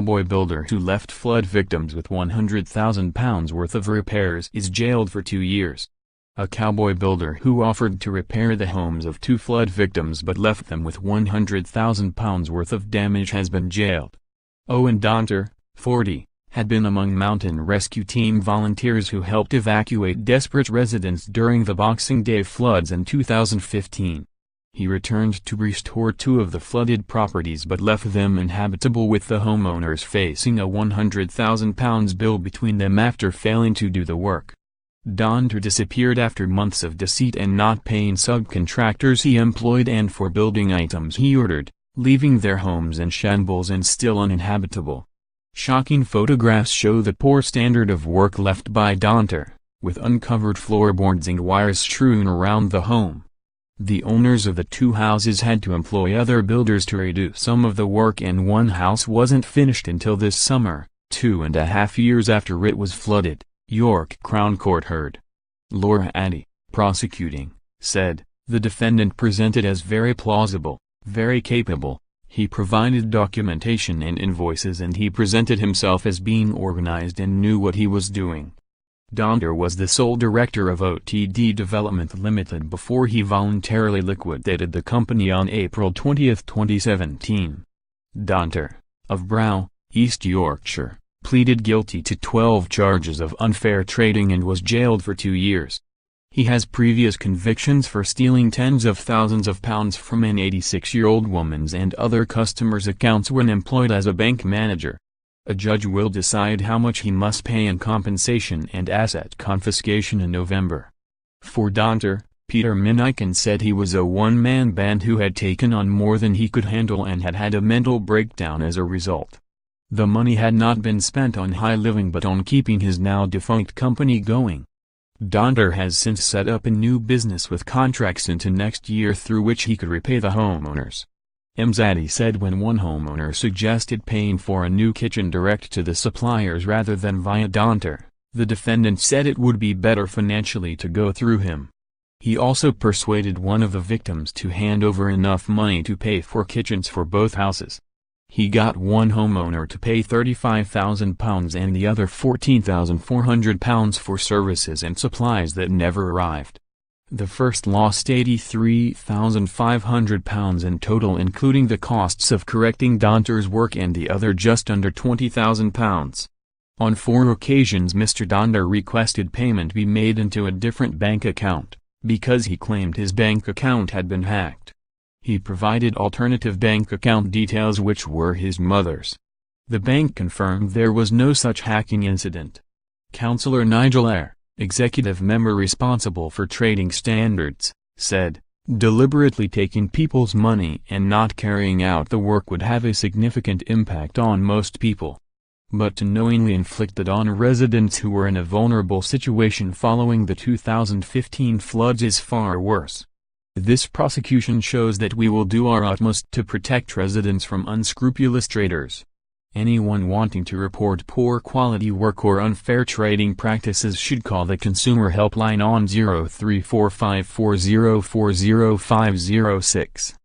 Cowboy builder who left flood victims with £100,000 worth of repairs is jailed for 2 years. A Cowboy builder who offered to repair the homes of 2 flood victims but left them with £100,000 worth of damage has been jailed. Owen Danter, 40, had been among mountain rescue team volunteers who helped evacuate desperate residents during the Boxing Day floods in 2015. He returned to restore 2 of the flooded properties but left them inhabitable, with the homeowners facing a £100,000 bill between them after failing to do the work. Danter disappeared after months of deceit and not paying subcontractors he employed and for building items he ordered, leaving their homes in shambles and still uninhabitable. Shocking photographs show the poor standard of work left by Danter, with uncovered floorboards and wires strewn around the home. The owners of the 2 houses had to employ other builders to redo some of the work, and one house wasn't finished until this summer, 2.5 years after it was flooded, York Crown Court heard. Laura Addy, prosecuting, said, "The defendant presented as very plausible, very capable. He provided documentation and invoices, and he presented himself as being organized and knew what he was doing." Danter was the sole director of OTD Development Limited before he voluntarily liquidated the company on April 20, 2017. Danter, of Brow, East Yorkshire, pleaded guilty to 12 charges of unfair trading and was jailed for 2 years. He has previous convictions for stealing tens of thousands of pounds from an 86-year-old woman's and other customers' accounts when employed as a bank manager. A judge will decide how much he must pay in compensation and asset confiscation in November. For Danter, Peter Minikin said he was a one-man band who had taken on more than he could handle and had had a mental breakdown as a result. The money had not been spent on high living but on keeping his now-defunct company going. Danter has since set up a new business with contracts into next year through which he could repay the homeowners. Mzadi said when one homeowner suggested paying for a new kitchen direct to the suppliers rather than via Danter, the defendant said it would be better financially to go through him. He also persuaded one of the victims to hand over enough money to pay for kitchens for both houses. He got one homeowner to pay £35,000 and the other £14,400 for services and supplies that never arrived. The first lost £83,500 in total, including the costs of correcting Danter's work, and the other just under £20,000. On 4 occasions Mr. Danter requested payment be made into a different bank account, because he claimed his bank account had been hacked. He provided alternative bank account details which were his mother's. The bank confirmed there was no such hacking incident. Councillor Nigel Eyre, executive member responsible for trading standards, said, "Deliberately taking people's money and not carrying out the work would have a significant impact on most people. But to knowingly inflict it on residents who were in a vulnerable situation following the 2015 floods is far worse. This prosecution shows that we will do our utmost to protect residents from unscrupulous traders. Anyone wanting to report poor quality work or unfair trading practices should call the Consumer Helpline on 034540400506.